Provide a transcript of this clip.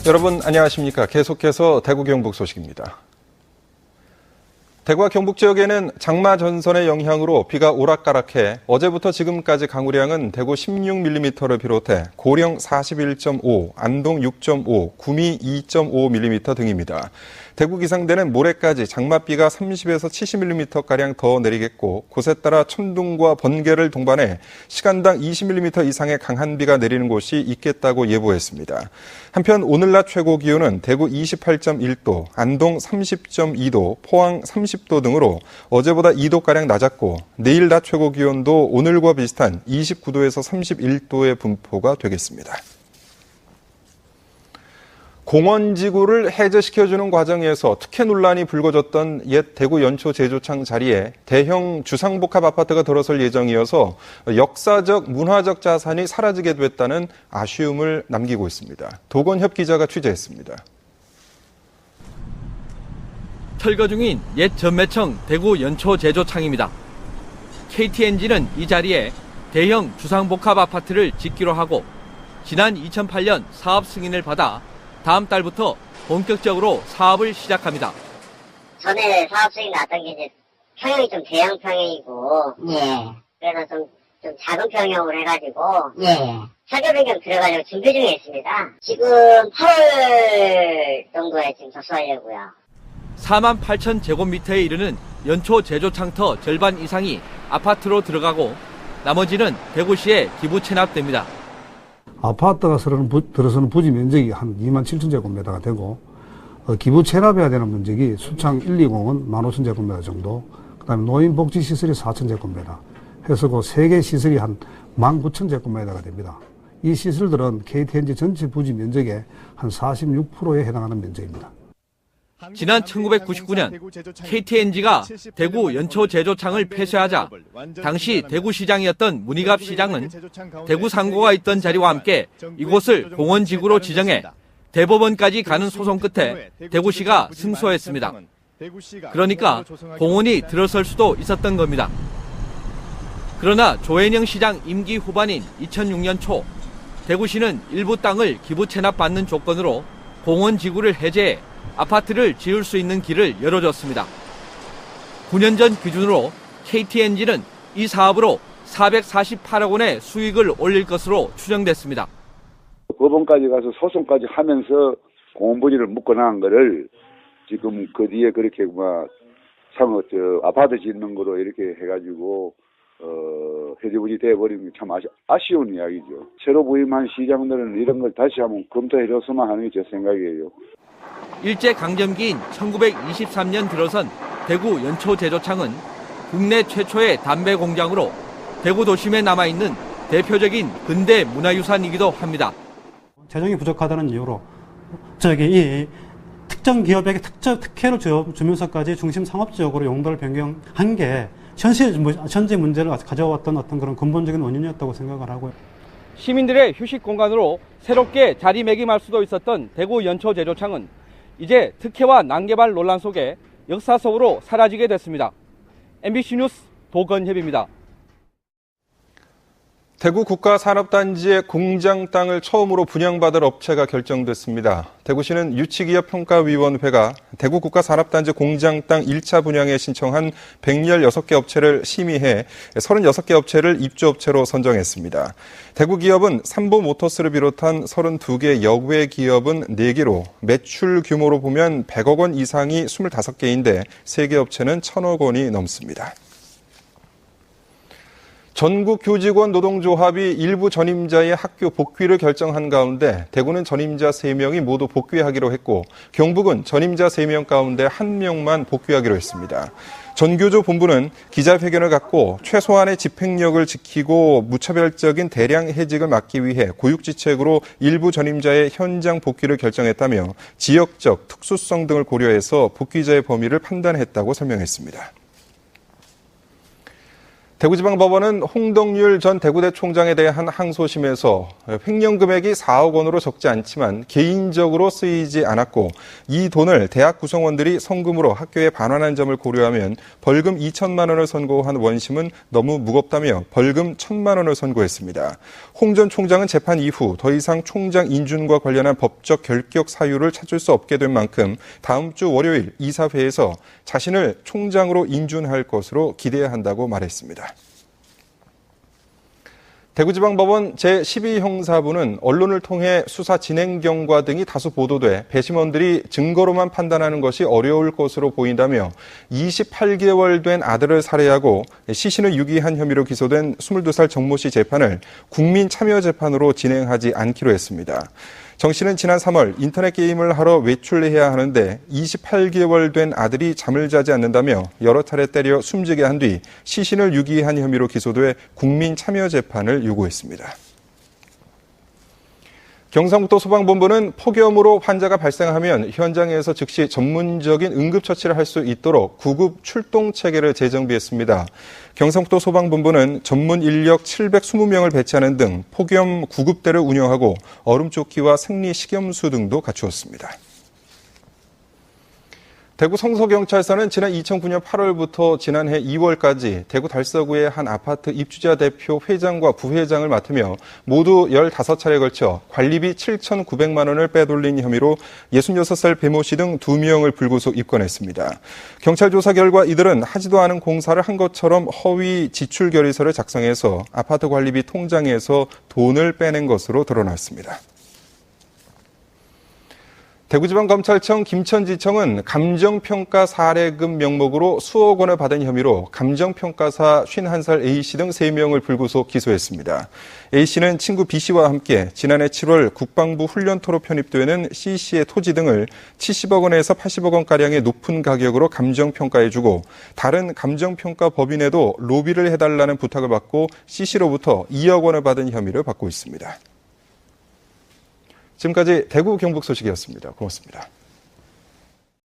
여러분 안녕하십니까. 계속해서 대구 경북 소식입니다. 대구와 경북 지역에는 장마 전선의 영향으로 비가 오락가락해 어제부터 지금까지 강우량은 대구 16mm를 비롯해 고령 41.5, 안동 6.5, 구미 2.5mm 등입니다. 대구 기상대는 모레까지 장맛비가 30에서 70mm가량 더 내리겠고 곳에 따라 천둥과 번개를 동반해 시간당 20mm 이상의 강한 비가 내리는 곳이 있겠다고 예보했습니다. 한편 오늘 낮 최고 기온은 대구 28.1도, 안동 30.2도, 포항 30도 등으로 어제보다 2도가량 낮았고 내일 낮 최고 기온도 오늘과 비슷한 29도에서 31도의 분포가 되겠습니다. 공원지구를 해제시켜주는 과정에서 특혜 논란이 불거졌던 옛 대구 연초 제조창 자리에 대형 주상복합 아파트가 들어설 예정이어서 역사적, 문화적 자산이 사라지게 됐다는 아쉬움을 남기고 있습니다. 도건협 기자가 취재했습니다. 철거 중인 옛 전매청 대구 연초 제조창입니다. KTNG는 이 자리에 대형 주상복합 아파트를 짓기로 하고 지난 2008년 사업 승인을 받아 다음 달부터 본격적으로 사업을 시작합니다. 전에 사업 승인 났던 게 이제 평형이 좀 대형 평형이고, 그래서 좀 작은 평형으로 해가지고, 설계 변경 들어가려고 준비 중에 있습니다. 지금 8월 정도에 지금 접수하려고요. 4만 8천 제곱미터에 이르는 연초 제조창터 절반 이상이 아파트로 들어가고 나머지는 대구시에 기부 체납됩니다. 아파트가 들어서는 부지 면적이 한 2만 7천 제곱미터가 되고 기부 체납해야 되는 면적이 수창 120은 15,000 제곱미터 정도, 그다음에 노인복지시설이 4,000 제곱미터 해서 그 3개 시설이 한 19,000 제곱미터가 됩니다. 이 시설들은 KTNG 전체 부지 면적의 한 46%에 해당하는 면적입니다. 지난 1999년 KTNG가 대구 연초 제조창을 폐쇄하자 당시 대구시장이었던 문희갑 시장은 대구 상고가 있던 자리와 함께 이곳을 공원지구로 지정해 대법원까지 가는 소송 끝에 대구시가 승소했습니다. 그러니까 공원이 들어설 수도 있었던 겁니다. 그러나 조현영 시장 임기 후반인 2006년 초 대구시는 일부 땅을 기부 체납받는 조건으로 공원지구를 해제해 아파트를 지을 수 있는 길을 열어줬습니다. 9년 전 기준으로 KTNG는 이 사업으로 448억 원의 수익을 올릴 것으로 추정됐습니다. 법원까지 가서 소송까지 하면서 공원부지를 묶어놓은 거를 지금 그 뒤에 그렇게 아파트 짓는 거로 이렇게 해가지고 해제부지 돼버리는 게 참 아쉬운 이야기죠. 새로 부임한 시장들은 이런 걸 다시 한번 검토해줬으면 하는 게 제 생각이에요. 일제강점기인 1923년 들어선 대구 연초 제조창은 국내 최초의 담배 공장으로 대구 도심에 남아있는 대표적인 근대 문화유산이기도 합니다. 재정이 부족하다는 이유로 이 특정 기업에게 특혜를 주면서까지 중심 상업지역으로 용도를 변경한 게 현재 문제를 가져왔던 어떤 그런 근본적인 원인이었다고 생각을 하고요. 시민들의 휴식 공간으로 새롭게 자리매김할 수도 있었던 대구 연초 제조창은 이제 특혜와 난개발 논란 속에 역사 속으로 사라지게 됐습니다. MBC 뉴스 도건협입니다. 대구 국가산업단지의 공장 땅을 처음으로 분양받을 업체가 결정됐습니다. 대구시는 유치기업평가위원회가 대구 국가산업단지 공장 땅 1차 분양에 신청한 116개 업체를 심의해 36개 업체를 입주업체로 선정했습니다. 대구 기업은 삼보모터스를 비롯한 32개 여외 기업은 4개로 매출 규모로 보면 100억 원 이상이 25개인데 3개 업체는 1,000억 원이 넘습니다. 전국교직원 노동조합이 일부 전임자의 학교 복귀를 결정한 가운데 대구는 전임자 3명이 모두 복귀하기로 했고 경북은 전임자 3명 가운데 1명만 복귀하기로 했습니다. 전교조 본부는 기자회견을 갖고 최소한의 집행력을 지키고 무차별적인 대량 해직을 막기 위해 고육지책으로 일부 전임자의 현장 복귀를 결정했다며 지역적 특수성 등을 고려해서 복귀자의 범위를 판단했다고 설명했습니다. 대구지방법원은 홍덕률 전 대구대 총장에 대한 항소심에서 횡령 금액이 4억 원으로 적지 않지만 개인적으로 쓰이지 않았고 이 돈을 대학 구성원들이 성금으로 학교에 반환한 점을 고려하면 벌금 2천만 원을 선고한 원심은 너무 무겁다며 벌금 1,000만 원을 선고했습니다. 홍 전 총장은 재판 이후 더 이상 총장 인준과 관련한 법적 결격 사유를 찾을 수 없게 된 만큼 다음 주 월요일 이사회에서 자신을 총장으로 인준할 것으로 기대한다고 말했습니다. 대구지방법원 제12형사부는 언론을 통해 수사 진행 경과 등이 다수 보도돼 배심원들이 증거로만 판단하는 것이 어려울 것으로 보인다며 28개월 된 아들을 살해하고 시신을 유기한 혐의로 기소된 22살 정모 씨 재판을 국민참여재판으로 진행하지 않기로 했습니다. 정 씨는 지난 3월 인터넷 게임을 하러 외출해야 하는데 28개월 된 아들이 잠을 자지 않는다며 여러 차례 때려 숨지게 한 뒤 시신을 유기한 혐의로 기소돼 국민참여재판을 요구했습니다. 경상북도 소방본부는 폭염으로 환자가 발생하면 현장에서 즉시 전문적인 응급처치를 할 수 있도록 구급 출동 체계를 재정비했습니다. 경상북도 소방본부는 전문 인력 720명을 배치하는 등 폭염 구급대를 운영하고 얼음조끼와 생리 식염수 등도 갖추었습니다. 대구 성서경찰서는 지난 2009년 8월부터 지난해 2월까지 대구 달서구의 한 아파트 입주자 대표 회장과 부회장을 맡으며 모두 15차례에 걸쳐 관리비 7,900만 원을 빼돌린 혐의로 66살 배모 씨 등 2명을 불구속 입건했습니다. 경찰 조사 결과 이들은 하지도 않은 공사를 한 것처럼 허위 지출 결의서를 작성해서 아파트 관리비 통장에서 돈을 빼낸 것으로 드러났습니다. 대구지방검찰청 김천지청은 감정평가 사례금 명목으로 수억 원을 받은 혐의로 감정평가사 51살 A씨 등 3명을 불구속 기소했습니다. A씨는 친구 B씨와 함께 지난해 7월 국방부 훈련토로 편입되는 C씨의 토지 등을 70억 원에서 80억 원가량의 높은 가격으로 감정평가해주고 다른 감정평가 법인에도 로비를 해달라는 부탁을 받고 C씨로부터 2억 원을 받은 혐의를 받고 있습니다. 지금까지 대구 경북 소식이었습니다. 고맙습니다.